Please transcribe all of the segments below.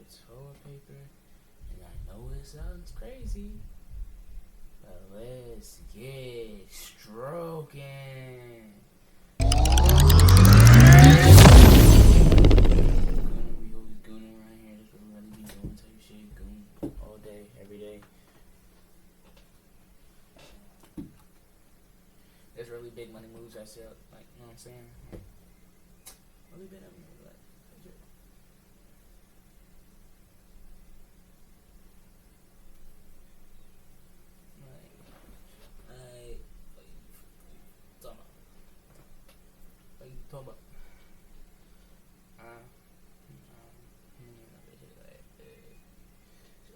it's toilet paper. And I know it sounds crazy, but let's get stroking. We always gooning around here. That's what we really be doing, type shit. Goon all day, every day. There's really big money moves I sell, like, you know what I'm saying? Like, really big money moves, like, legit. What you talking about?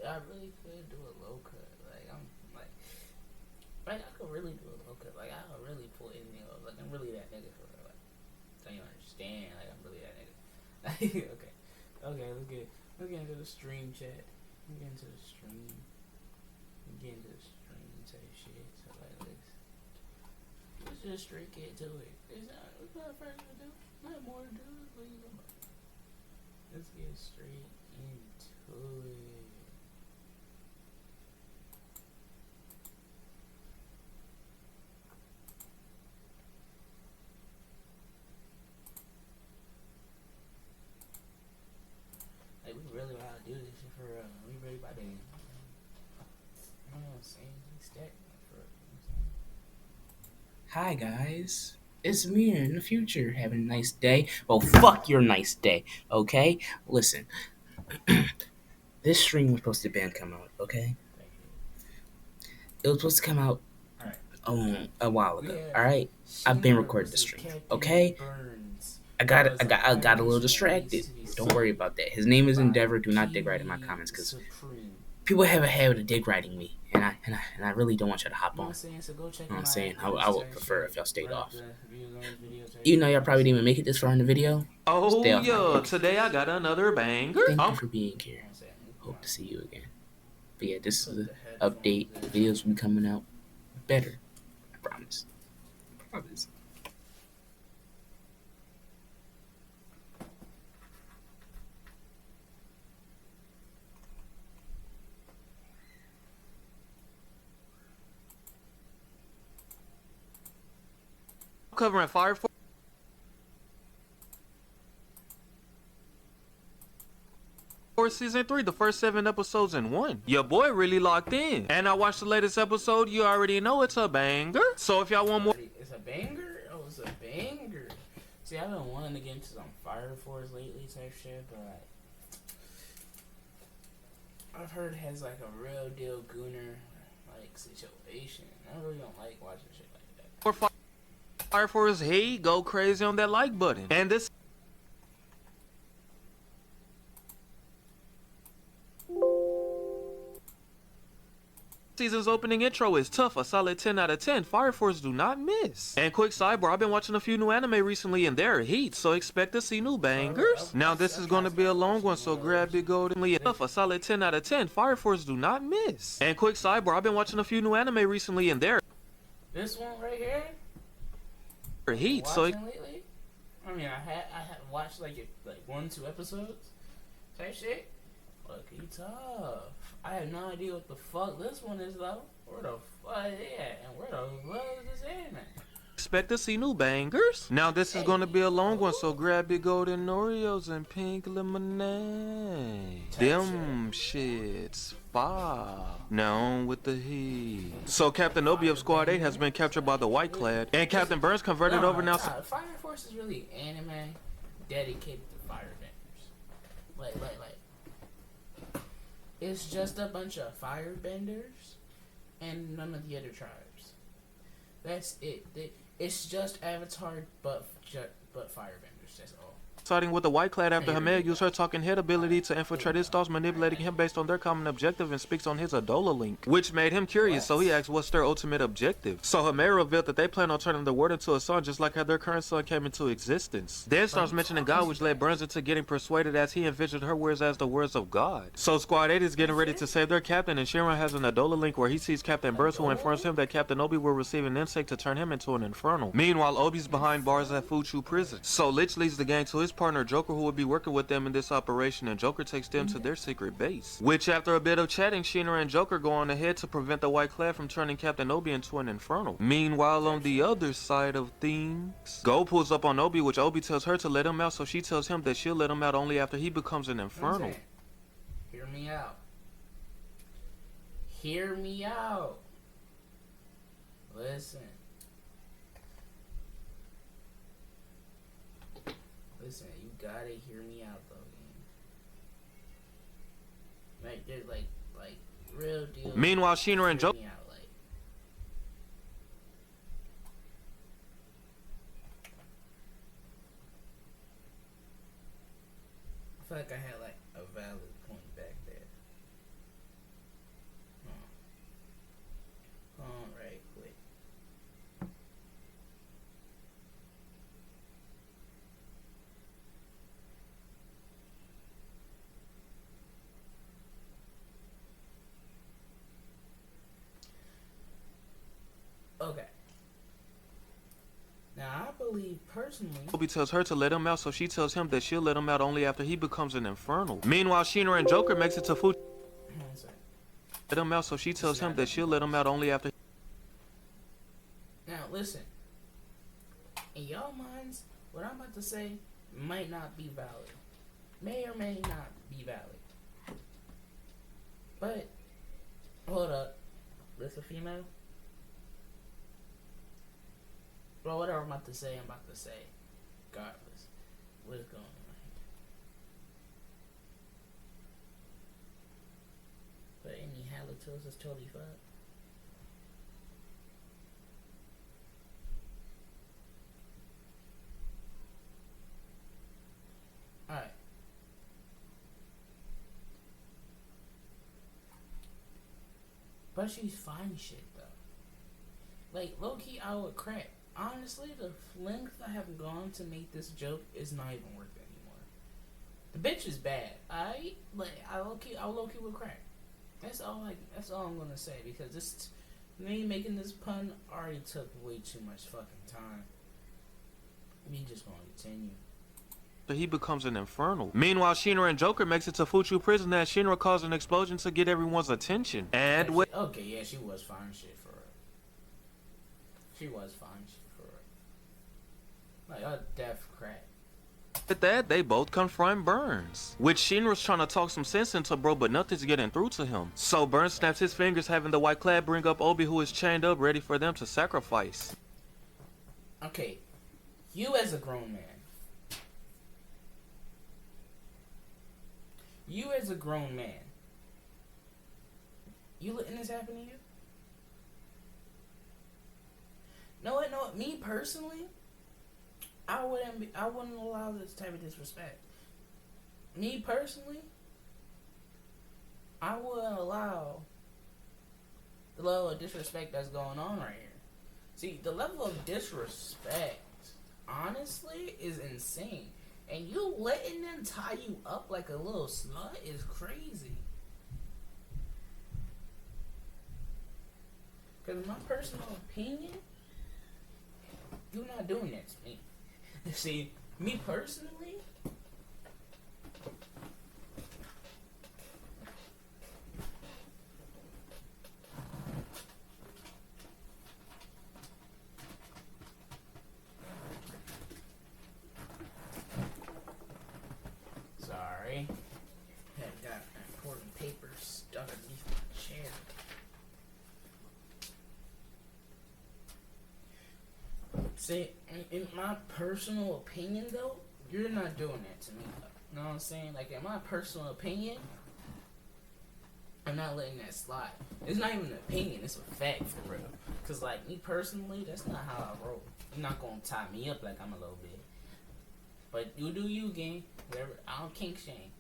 I really could do a low cut. Like, I'm like I could really do a low cut. Like, I could really pull in there. Like, I'm really that nigga for real. Like, don't you understand? Like, I'm really that nigga. Okay, let's get into the stream chat. Let's get into the stream. Type shit. So like let's just straight get to it. It's not first to do. Not more to do. What you talking about? Let's get straight into it. Like, we really want to do this shit for real. We really about to, you know what I'm saying? Stack for real. Hi guys, it's me in the future having a nice day. Well, fuck your nice day, okay? Listen, this stream was supposed to come out, okay? It was supposed to come out a while ago. All right, I've been recording the stream, okay? I got a little distracted. Don't worry about that. His name is Endeavor. Do not dig right in my comments, because people have a habit of dig writing me, and I really don't want you to hop on. You know what I'm saying? I would prefer if y'all stayed off. Even though y'all probably didn't even make it this far in the video. Oh yeah, today I got another banger. Thank you for being here. Hope to see you again. But yeah, this is an update. Videos will be coming out better. I promise. Covering Fire Force Season 3, the first 7 episodes in one. Your boy really locked in. And I watched the latest episode, you already know it's a banger. So if y'all want more... It's a banger? Oh, it's a banger. See, I've been wanting to get into some Fire Force lately type shit, but I've heard it has like a real deal gooner like situation. I really don't like watching shit like that. For Fire Force hate, go crazy on that like button. And this season's opening intro is tough, a solid 10 out of 10. Fire Force do not miss. And quick sidebar, I've been watching a few new anime recently and they're heat, so expect to see new bangers. Now this is going to be a long one, so grab your golden Lee. Tough, a solid 10 out of 10. Fire Force do not miss. And quick sidebar, I've been watching a few new anime recently and they're This one right here? heat, so lately? I mean, I had watched like 1-2 episodes type shit. Look, he tough. I have no idea what the fuck this one is though. Where the fuck is it at? And where the fuck is this anime? expect to see new bangers. Now this is going to be a long one, so grab your golden Oreos and pink lemonade. Them shits fire. Now on with the heat. So Captain Obi of Squad 8 has been captured by the White Clad, and Captain Burns converted over now. Fire Force is really anime dedicated to firebenders. Like. It's just a bunch of firebenders and none of the other tribes. That's it. It's just Avatar, but firebenders. That's all. Starting with the White Clad after Hamed used her talking head ability to infiltrate his thoughts, manipulating him based on their common objective, and speaks on his Adola link, which made him curious, so he asked what's their ultimate objective. So Hamed revealed that they plan on turning the world into a sun, just like how their current sun came into existence. Then starts mentioning God, which led Burns into getting persuaded as he envisioned her words as the words of God. So Squad 8 is getting ready to save their captain, and Shinra has an Adola link where he sees Captain Burns, who informs him that Captain Obi will receive an insect to turn him into an infernal. Meanwhile, Obi's behind bars at Fuchu prison. So Lich leads the gang to his partner Joker, who would be working with them in this operation, and Joker takes them to their secret base. Which, after a bit of chatting, Shinra and Joker go on ahead to prevent the White Clad from turning Captain Obi into an Infernal. Meanwhile, on the other side of things, Go pulls up on Obi, which Obi tells her to let him out, so she tells him that she'll let him out only after he becomes an Infernal. Hear me out. Hear me out. Listen. Listen, you gotta hear me out though, man. Like, they're like real deal. Meanwhile, Shinra and Joker. I feel like I had like a valid point back there. Alright, quick. Okay. Now, I believe personally, Obi tells her to let him out, so she tells him that she'll let him out only after he becomes an Infernal. Meanwhile, Shinra and Joker makes it to Fuji. Let him out, so she tells him that she'll let him out only after. Now, listen. In y'all minds, what I'm about to say might not be valid. May or may not be valid. But, hold up. This a female? Bro, whatever I'm about to say, I'm about to say. Regardless. What is going on here? But any halitosis is totally fine. Alright. But she's fine shit though. Like, low-key, I would crack. Honestly, the length I have gone to make this joke is not even worth it anymore. The bitch is bad. I low-key would crack. That's all I'm gonna say, because this me making this pun already took way too much fucking time. We just gonna continue. He becomes an Infernal. Meanwhile, Shinra and Joker makes it to Fuchu prison as Shinra caused an explosion to get everyone's attention. And with yeah, she was fine shit for her. She was fine shit for her. Like a death crack. At that, they both confront Burns, which Shinra's trying to talk some sense into bro, but nothing's getting through to him. So Burns snaps his fingers, having the White Clad bring up Obi, who is chained up, ready for them to sacrifice. Okay, you as a grown man. You as a grown man. You letting this happen to you? No, me personally, I wouldn't allow this type of disrespect. Me personally, I wouldn't allow the level of disrespect that's going on right here. See, the level of disrespect, honestly, is insane. And you letting them tie you up like a little slut is crazy. Because in my personal opinion, you're not doing that to me. See, me personally, sorry, I got important papers stuck underneath my chair. See, in my personal opinion, though, you're not doing that to me, though. You know what I'm saying? Like, in my personal opinion, I'm not letting that slide. It's not even an opinion, it's a fact, for real. Because, like, me personally, that's not how I roll. You're not going to tie me up like I'm a little bit. But you do you, gang. Whatever. I don't kink shame.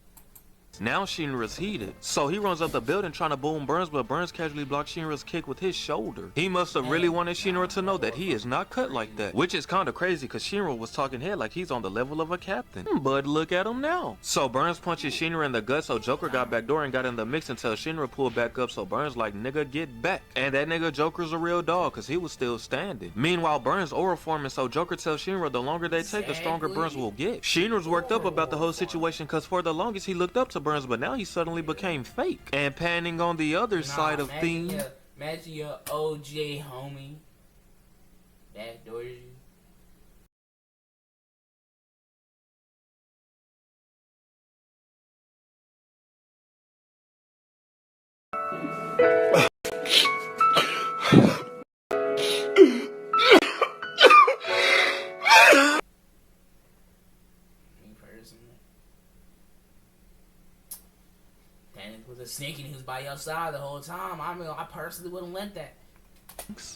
Now Shinra's heated, so he runs up the building trying to boom Burns, but Burns casually blocks Shinra's kick with his shoulder. He must have really wanted Shinra to know that he is not cut like that, which is kinda crazy cause Shinra was talking head like he's on the level of a captain. But look at him now. So Burns punches Shinra in the gut, so Joker got back door and got in the mix until Shinra pulled back up, so Burns like, nigga, get back. And that nigga Joker's a real dog cause he was still standing. Meanwhile, Burns aura forming, so Joker tells Shinra the longer they take, the stronger Burns will get. Shinra's worked up about the whole situation cause for the longest he looked up to Burns, but now he suddenly became fake. And panning on the other side of things, imagine your OJ homie backdoors you. Me personally, Panic was a snake and he was by your side the whole time. I mean, I personally wouldn't let that.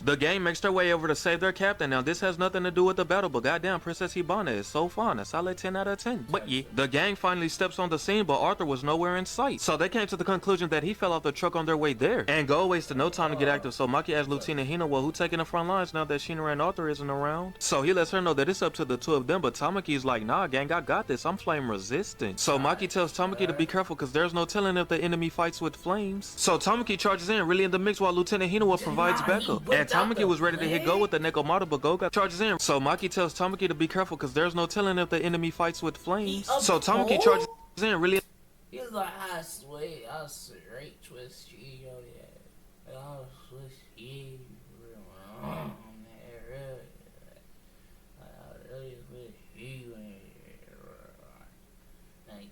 the gang makes their way over to save their captain. Now this has nothing to do with the battle, but goddamn, Princess Hibana is so fun. A solid 10 out of 10. But yeah, the gang finally steps on the scene, but Arthur was nowhere in sight. So they came to the conclusion that he fell off the truck on their way there. And Go wasted no time to get active, so Maki asked Lieutenant Hina, well, who taking the front lines now that Shinra and Arthur isn't around? So he lets her know that it's up to the two of them, but Tamaki's like, nah gang, I got this, I'm flame resistant. So Maki tells Tamaki to be careful cause there's no telling if the enemy fights with flames. So Tamaki charges in, really in the mix, while Lieutenant Hinawa provides backup. And Tamaki was ready to hit Go with the Nekomata, but Go got charges in. So Maki tells Tamaki to be careful cause there's no telling if the enemy fights with flames. So Tamaki charges in, really. He was like, I straight twist you, yo, yeah. I'll twist you, I really twist you, and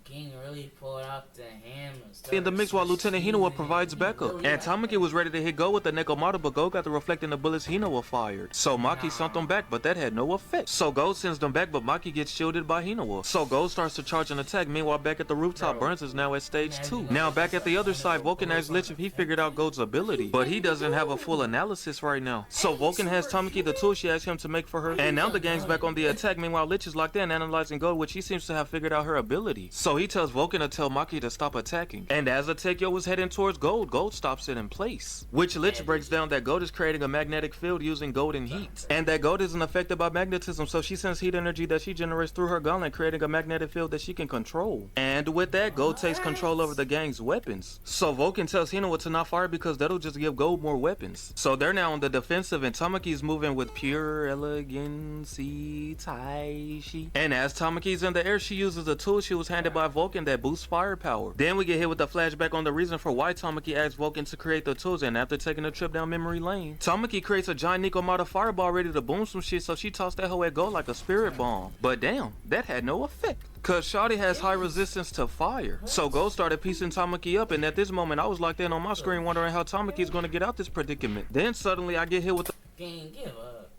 King really pulled out the hammer. In the mix while Lieutenant Hinawa provides backup. And Tamaki was ready to hit Go with the Nekomata, but Go got the reflecting the bullets Hinawa fired. So Maki sent them back, but that had no effect. So Go sends them back, but Maki gets shielded by Hinawa. So Go starts to charge an attack. Meanwhile, back at the rooftop, Burns is now at stage 2. Now back at the other side, Vulcan asks Lich if he figured out Go's ability, but he doesn't have a full analysis right now. So Vulcan has Tamaki the tool she asked him to make for her, and now the gang's back on the attack. Meanwhile, Lich is locked in analyzing Go, which he seems to have figured out her ability. So he tells Vulcan to tell Maki to stop attacking. And as Atekyo was heading towards Gold, Gold stops it in place. Which Lich breaks down that Gold is creating a magnetic field using golden heat. And that Gold isn't affected by magnetism, so she sends heat energy that she generates through her gauntlet, creating a magnetic field that she can control. And with that, Gold takes control over the gang's weapons. So Vulcan tells Hinawa to not fire because that'll just give Gold more weapons. So they're now on the defensive, and Tamaki's moving with pure elegance, Taishi. And as Tamaki's in the air, she uses a tool she was handed by Vulcan that boosts firepower. Then we get hit with a flashback on the reason for why Tamaki asked Vulcan to create the tools, and after taking a trip down memory lane, Tamaki creates a giant Nekomata fireball ready to boom some shit, so she tossed that hoe at Go like a spirit bomb. But damn, that had no effect. Cause Shawty has high resistance to fire. So Go started piecing Tamaki up, and at this moment I was locked in on my screen wondering how Tamaki's gonna get out this predicament. Then suddenly I get hit with Gang, give up.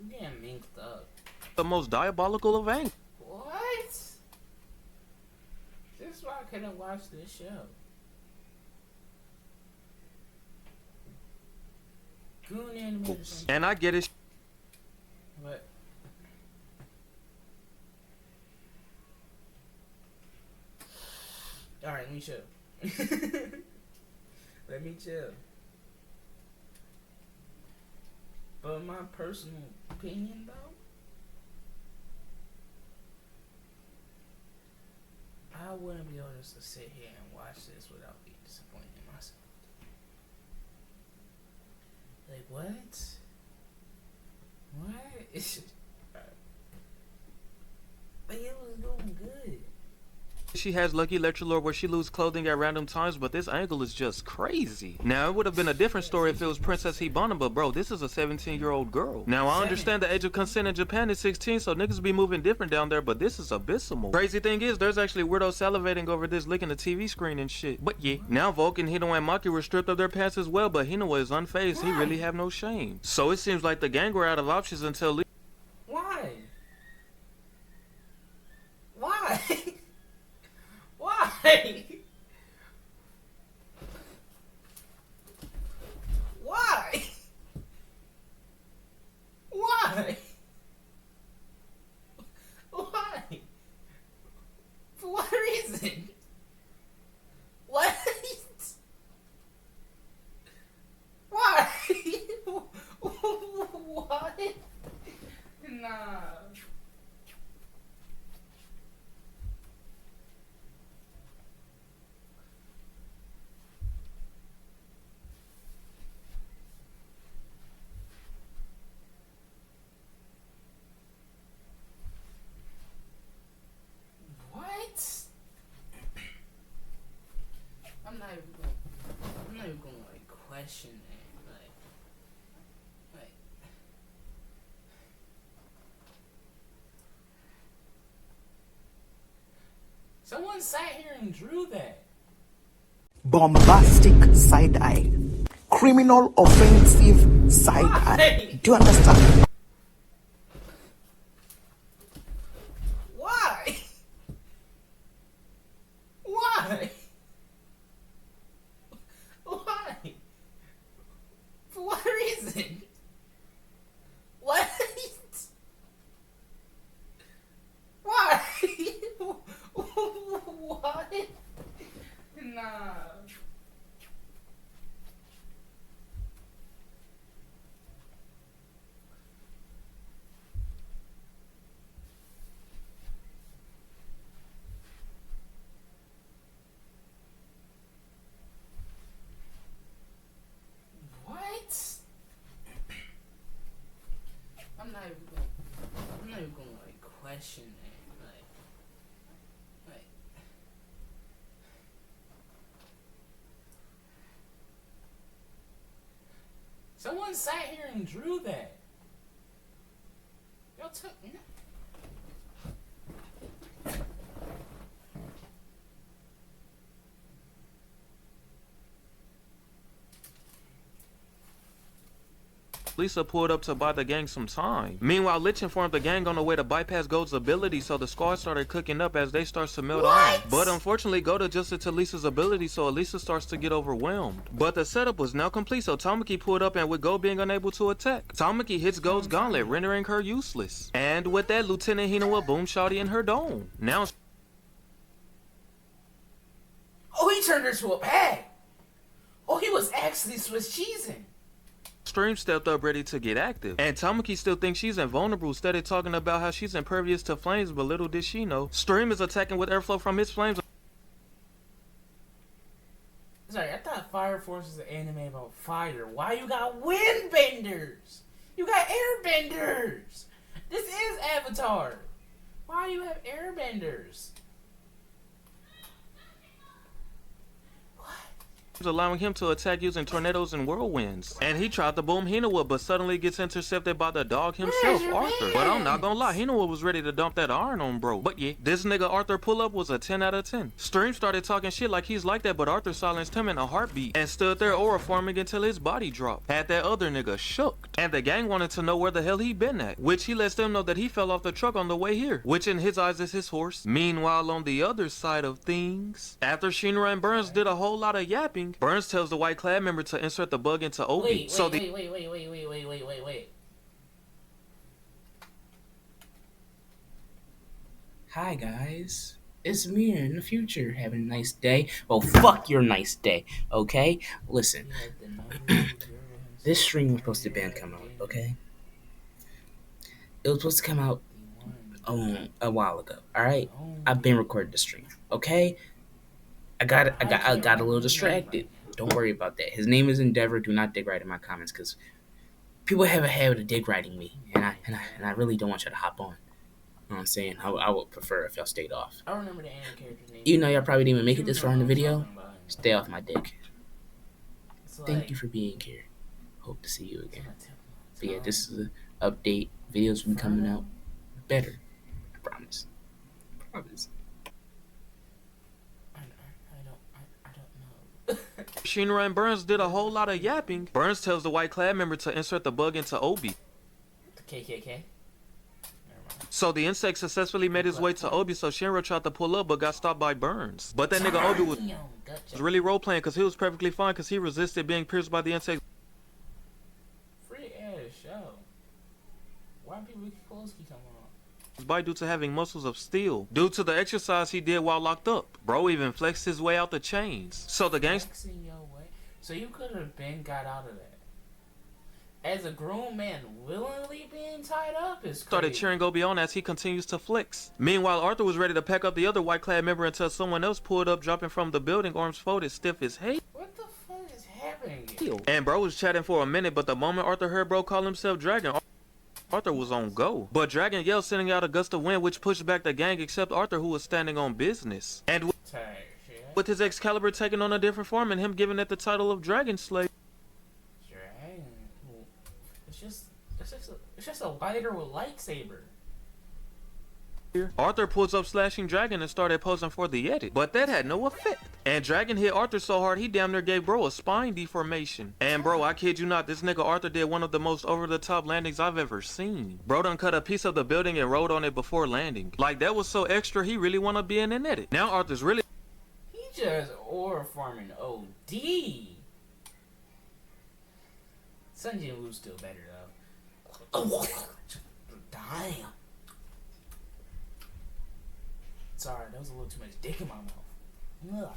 You getting minked up. the most diabolical of angles. What? This is why I couldn't watch this show. Goon animation. And I get it. What? Alright, let me chill. Let me chill. But my personal opinion, though, I wouldn't be able just to sit here and watch this without being disappointed in myself. Like, what? What? Like, it was going good. She has Lucky Electrolord where she loses clothing at random times, but this angle is just crazy. Now, it would have been a different story if it was Princess Hibana, but bro, this is a 17-year-old girl. Now, I understand the age of consent in Japan is 16, so niggas be moving different down there, but this is abysmal. Crazy thing is, there's actually weirdos salivating over this licking the TV screen and shit. But yeah, now Vulcan, Hinawa, and Maki were stripped of their pants as well, but Hinawa is unfazed. He really have no shame. So it seems like the gang were out of options until... Why? Why? Why? Why? Why? Why? For what reason? question, man. Like, someone sat here and drew that. Bombastic side eye. Criminal offensive side eye. Do you understand? Why? Why? Why? For what reason? What? Why? What? Nah. What? I'm not even gonna like question it. Like, someone sat here and drew that. Y'all took. Lisa pulled up to buy the gang some time. Meanwhile, Lich informed the gang on the way to bypass Gold's ability, so the squad started cooking up as they start to melt on. But unfortunately, Gold adjusted to Lisa's ability, so Elisa starts to get overwhelmed. But the setup was now complete, so Tamaki pulled up, and with Gold being unable to attack, Tamaki hits Gold's gauntlet, rendering her useless. And with that, Lieutenant Hinawa boom shotty in her dome. Now, Oh, he turned her to a bag. Oh, he was actually Swiss cheesing. Stream stepped up ready to get active, and Tamaki still thinks she's invulnerable, steady talking about how she's impervious to flames, but little did she know, Stream is attacking with airflow from his flames. Sorry, I thought Fire Force is an anime about fire. Why you got windbenders? You got airbenders. This is Avatar. Why do you have airbenders? Allowing him to attack using tornadoes and whirlwinds. And he tried to boom Hinawa, but suddenly gets intercepted by the dog himself, Arthur. But I'm not gonna lie, Hinawa was ready to dump that iron on bro. But yeah, this nigga Arthur pull up was a 10 out of 10. Stream started talking shit like he's like that, but Arthur silenced him in a heartbeat and stood there aura forming until his body dropped. Had that other nigga shook. And the gang wanted to know where the hell he been at, which he lets them know that he fell off the truck on the way here, which in his eyes is his horse. Meanwhile, on the other side of things, after Shinra and Burns did a whole lot of yapping, Burns tells the White Clad member to insert the bug into Obi. Wait. Hi guys, it's me in the future having a nice day. Well, fuck your nice day, okay? Listen, this stream was supposed to come out, okay? It was supposed to come out a while ago, alright? I've been recording the stream, okay? I got a little distracted. Don't worry about that. His name is Endeavor. Do not dig right in my comments because people have a habit of dig writing me, and I really don't want you to hop on. You know what I'm saying? I would prefer if y'all stayed off. I don't remember the anime character's name. Even though y'all probably didn't even make it this far in the video, stay off my dick. Thank you for being here. Hope to see you again. But yeah, this is an update. Videos will be coming out better. I promise. Promise. Shinra and Burns did a whole lot of yapping. Burns tells the White Clad member to insert the bug into Obi. The KKK? So the insect successfully made his way to Obi, so Shinra tried to pull up but got stopped by Burns. But that nigga Obi was really role-playing because he was perfectly fine because he resisted being pierced by the insect. Free ass show. Why people keep talking about? Bite due to having muscles of steel. Due to the exercise he did while locked up. Bro even flexed his way out the chains. So the gang So you could have been got out of that. As a grown man willingly being tied up is crazy. Started cheering Obi on as he continues to flex. Meanwhile, Arthur was ready to pack up the other White Clad member until someone else pulled up, dropping from the building, arms folded, stiff as hate. What the fuck is happening? And bro was chatting for a minute, but the moment Arthur heard bro call himself Dragon, Arthur was on go. But Dragon yelled, sending out a gust of wind which pushed back the gang except Arthur, who was standing on business. And with his Excalibur taking on a different form and him giving it the title of Dragon Slayer. It's just a lighter with lightsaber. Arthur pulls up Slashing Dragon and started posing for the edit, but that had no effect. And Dragon hit Arthur so hard he damn near gave bro a spine deformation. And bro, I kid you not, this nigga Arthur did one of the most over-the-top landings I've ever seen. Bro done cut a piece of the building and rode on it before landing. Like, that was so extra he really wanna be in an edit. Now Arthur's really... He just ore farming OD. Sun Jin Woo's still better though. Damn. Sorry, that was a little too much dick in my mouth. Ugh.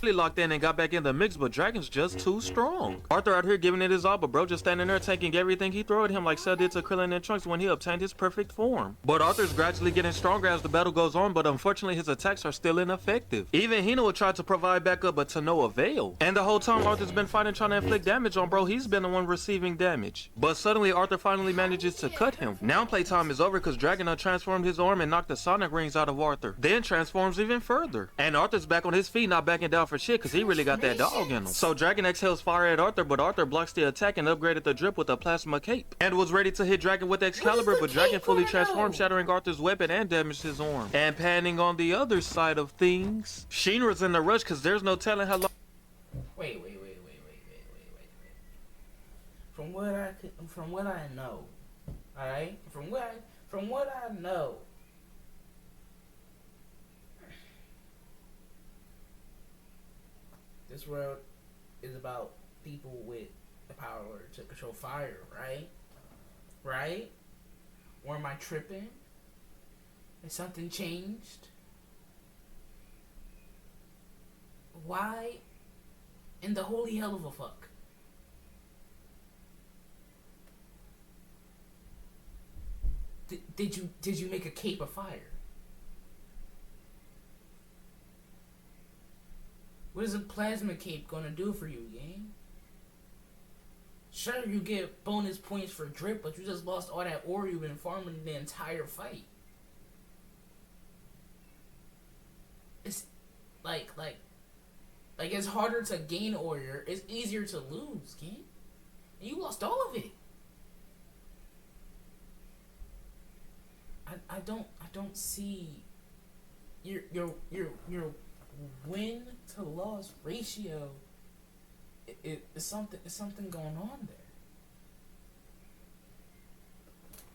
locked in and got back in the mix, but Dragon's just too strong. Arthur out here giving it his all, but bro just standing there taking everything he throw at him like Cell did to Krillin and Trunks when he obtained his perfect form. But Arthur's gradually getting stronger as the battle goes on, but unfortunately his attacks are still ineffective. Even Hino will try to provide backup, but to no avail. And the whole time Arthur's been fighting trying to inflict damage on bro, he's been the one receiving damage. But suddenly Arthur finally manages to cut him. Now playtime is over because Dragon transformed his arm and knocked the Sonic rings out of Arthur. Then transforms even further. And Arthur's back on his feet, not backing down for shit because he really got that dog in him. So Dragon exhales fire at Arthur, but Arthur blocks the attack and upgraded the drip with a plasma cape. And was ready to hit Dragon with Excalibur, but Dragon fully transformed, shattering Arthur's weapon and damaged his arm. And panning on the other side of things, Shinra's in the rush because there's no telling how long. Wait. From what I know, alright? From what I know, this world is about people with the power to control fire, right? Right? Or am I tripping? Has something changed? Why in the holy hell of a fuck? Did you make a cape of fire? What is a plasma cape gonna do for you, gang? Sure, you get bonus points for drip, but you just lost all that ore you've been farming the entire fight. It's like it's harder to gain ore. It's easier to lose, gang. And you lost all of it. I don't see your win to loss ratio. It's something going on there.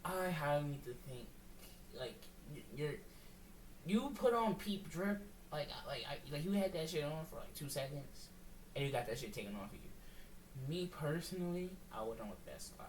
I highly need to think like you put on peep drip like you had that shit on for like 2 seconds and you got that shit taken off of you. Me personally, I would on with Best Buy.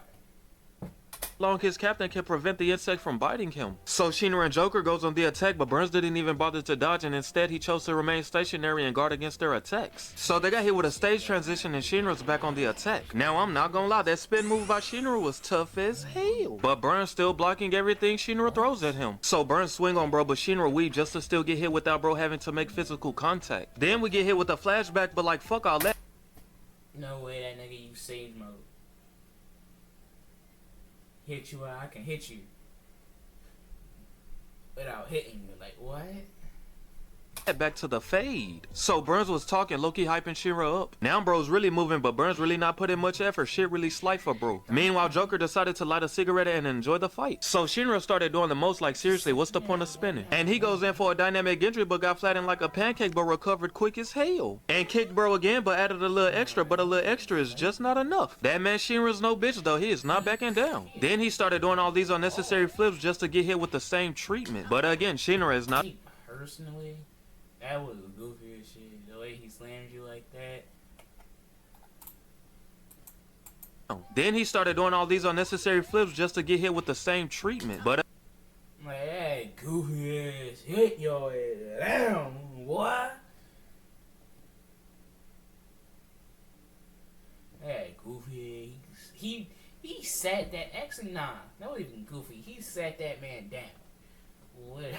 Long his captain can prevent the insect from biting him. So Shinra and Joker goes on the attack, but Burns didn't even bother to dodge, and instead he chose to remain stationary and guard against their attacks. So they got hit with a stage transition and Shinra's back on the attack. Now I'm not gonna lie, that spin move by Shinra was tough as hell. But Burns still blocking everything Shinra throws at him. So Burns swing on bro, but Shinra weave just to still get hit without bro having to make physical contact. Then we get hit with a flashback, but like fuck all that. No way that nigga use save mode. Hit you where I can hit you without hitting you. Like, what? Back to the fade. So Burns was talking, low-key hyping Shinra up. Now bro's really moving, but Burns really not putting much effort. Shit really slight for bro. Meanwhile, Joker decided to light a cigarette and enjoy the fight. So Shinra started doing the most, like seriously, what's the point of spinning? And he goes in for a dynamic entry, but got flattened like a pancake, but recovered quick as hell. And kicked bro again, but added a little extra, but a little extra is just not enough. That man Shinra's no bitch though, he is not backing down. Then he started doing all these unnecessary flips just to get hit with the same treatment. But again, Shinra is not. Personally, that was the goofiest shit. The way he slammed you like that. Then he started doing all these unnecessary flips just to get hit with the same treatment. But like, hey, goofy ass, hit your ass down, what? Hey, goofy. He sat that. Actually, nah, that wasn't even goofy. He sat that man down. What?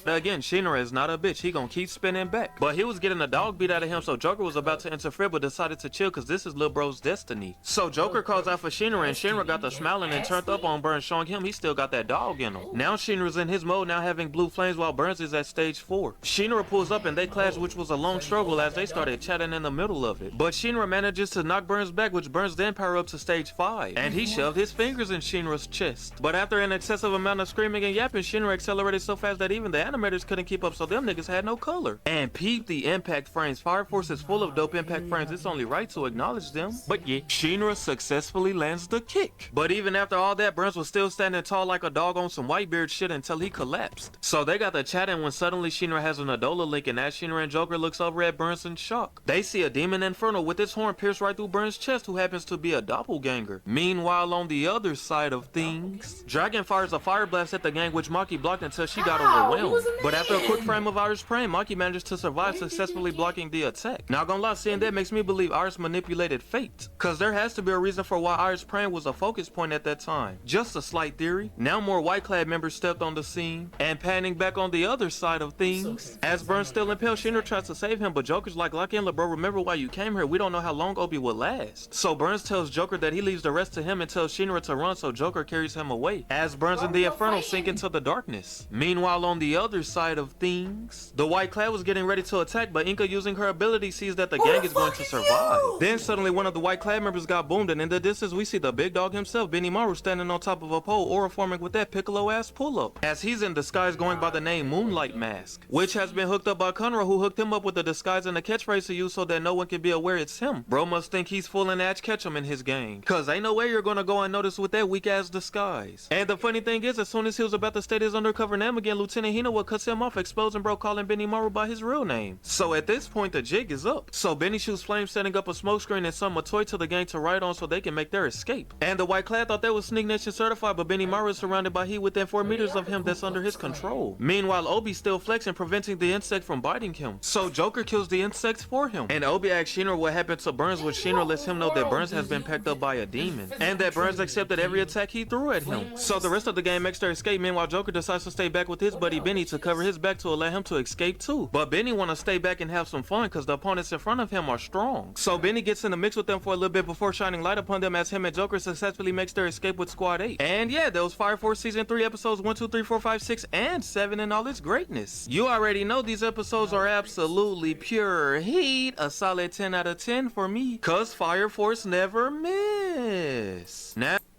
Again, Shinra is not a bitch. He gonna keep spinning back. But he was getting a dog beat out of him, so Joker was about to interfere, but decided to chill because this is Lil Bro's destiny. So Joker calls out for Shinra, and Shinra got the smiling and turned up on Burns, showing him he still got that dog in him. Now Shinra's in his mode, now having blue flames, while Burns is at stage 4. Shinra pulls up and they clash, which was a long struggle as they started chatting in the middle of it. But Shinra manages to knock Burns back, which Burns then power up to stage 5. And he shoved his fingers in Shinra's chest. But after an excessive amount of screaming and yapping, Shinra accelerated so fast that even the animators couldn't keep up, so them niggas had no color. And peep the impact frames. Fire Force is full of dope impact frames. It's only right to acknowledge them. But yeah, Shinra successfully lands the kick. But even after all that, Burns was still standing tall like a dog on some Whitebeard shit until he collapsed. So they got the chatting when suddenly Shinra has an Adola link, and as Shinra and Joker looks over at Burns in shock, they see a demon Inferno with its horn pierced right through Burns' chest, who happens to be a doppelganger. Meanwhile, on the other side of things, Dragon fires a fire blast at the gang, which Maki blocked until she got overwhelmed. But after a quick frame of Iris praying, Maki manages to survive, successfully blocking the attack. Not gonna lie, seeing that makes me believe Iris manipulated fate, cause there has to be a reason for why Iris praying was a focus point at that time. Just a slight theory. Now more White Clad members stepped on the scene, and panning back on the other side of things, as Burns still impaled, Shinra tries to save him, but Joker's like, lock in, bro, remember why you came here, we don't know how long Obi will last. So Burns tells Joker that he leaves the rest to him and tells Shinra to run, so Joker carries him away, as Burns and the Inferno sink into the darkness. Meanwhile, on the other side of things, the White Clad was getting ready to attack, but Inca, using her ability, sees that the gang is going to survive. Then suddenly one of the White Clad members got boomed, and in the distance we see the big dog himself, Benimaru, standing on top of a pole, aura forming with that Piccolo ass pull-up, as he's in disguise going by the name Moonlight Mask, which has been hooked up by Conra, who hooked him up with the disguise and a catchphrase to use so that no one can be aware it's him. Bro must think he's full and Ash Ketchum in his gang, cause ain't no way you're gonna go unnoticed with that weak ass disguise. And the funny thing is, as soon as he was about to state his undercover name again, Lieutenant Hinawa cuts him off, exposing bro calling Benimaru by his real name. So at this point the jig is up. So Benny shoots flames, setting up a smoke screen and some toy to the gang to ride on so they can make their escape. And the White Clad thought that was Sneak Nation certified, but Benimaru is surrounded by heat within 4 meters of him that's under his control. Meanwhile, Obi's still flexing, preventing the insect from biting him. So Joker kills the insects for him. And Obi asks Shinra what happened to Burns, which Shinra lets him know that Burns has been packed up by a demon, and that Burns accepted every attack he threw at him. So the rest of the game makes their escape. Meanwhile, Joker decides to stay back with his buddy Benny to cover his back to allow him to escape too. But Benny wanna stay back and have some fun cause the opponents in front of him are strong. So Benny gets in the mix with them for a little bit before shining light upon them as him and Joker successfully makes their escape with Squad 8. And yeah, those Fire Force Season 3 episodes 1, 2, 3, 4, 5, 6, and 7 in all its greatness. You already know these episodes are absolutely pure heat. A solid 10 out of 10 for me, cause Fire Force never miss.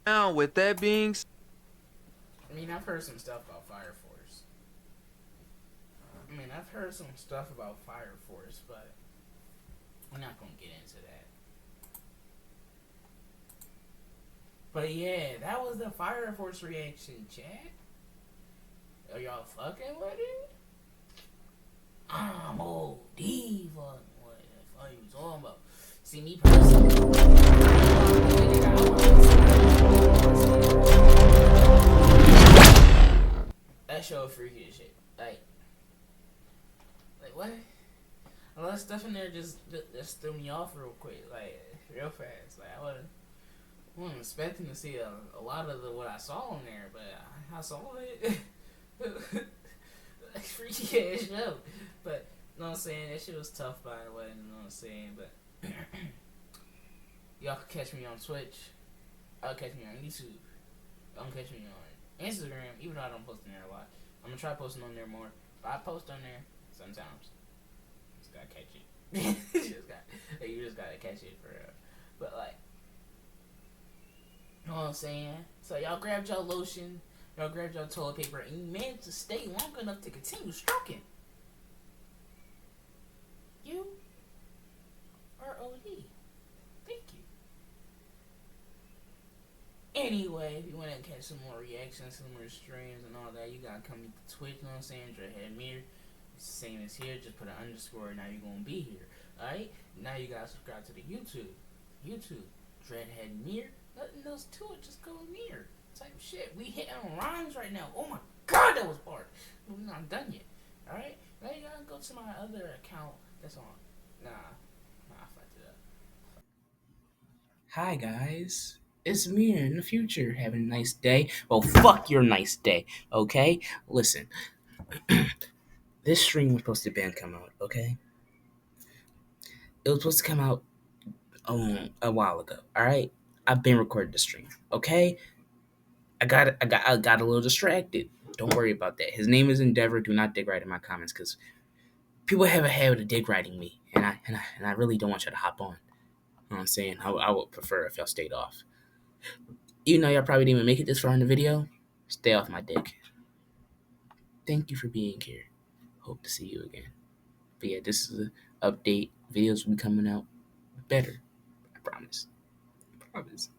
Now with that being said, I mean, I've heard some stuff about Fire Force. But we're not gonna get into that. But yeah, that was the Fire Force reaction, chat. Are y'all fucking with it? I'm OD fucking what the fuck you talking about? See, me personally, that show freaky as shit. Like what? A lot of stuff in there just threw me off real quick, like real fast. Like I wasn't expecting to see a lot of what I saw on there, but I saw it. Freaky ass show. But you know what I'm saying, that shit was tough by the way, you know what I'm saying, but y'all can catch me on Twitch. I'll catch me on YouTube. Y'all can catch me on Instagram, even though I don't post on there a lot. I'm gonna try posting on there more. But I post on there sometimes. Just gotta catch it. You just gotta catch it for real. But like, you know what I'm saying? So y'all grabbed y'all lotion, y'all grabbed y'all toilet paper, and you managed to stay long enough to continue stroking. You are OD. Thank you. Anyway, if you want to catch some more reactions, some more streams and all that, you gotta come to Twitch, you know what I'm saying? Dreadhead Mirror. It's the same as here, just put an underscore, now you're gonna be here. Alright? Now you gotta subscribe to the YouTube. Dreadhead Mirror. Nothing else to it, just go Mirror. Type shit. We hitting rhymes right now. Oh my god, that was hard. We're not done yet. Alright? Now you gotta go to my other account that's on. Nah, I fucked it up. Hi guys. It's Mir in the future having a nice day. Well, fuck your nice day, okay? Listen, This stream was supposed to come out, okay? It was supposed to come out a while ago. All right, I've been recording the stream, okay? I got a little distracted. Don't worry about that. His name is Endeavor. Do not dig right in my comments because people have a habit of dig writing me, and I really don't want you to hop on. You know what I'm saying? I would prefer if y'all stayed off. Even though y'all probably didn't even make it this far in the video, stay off my dick. Thank you for being here. Hope to see you again. But yeah, this is an update. Videos will be coming out better. I promise. I promise.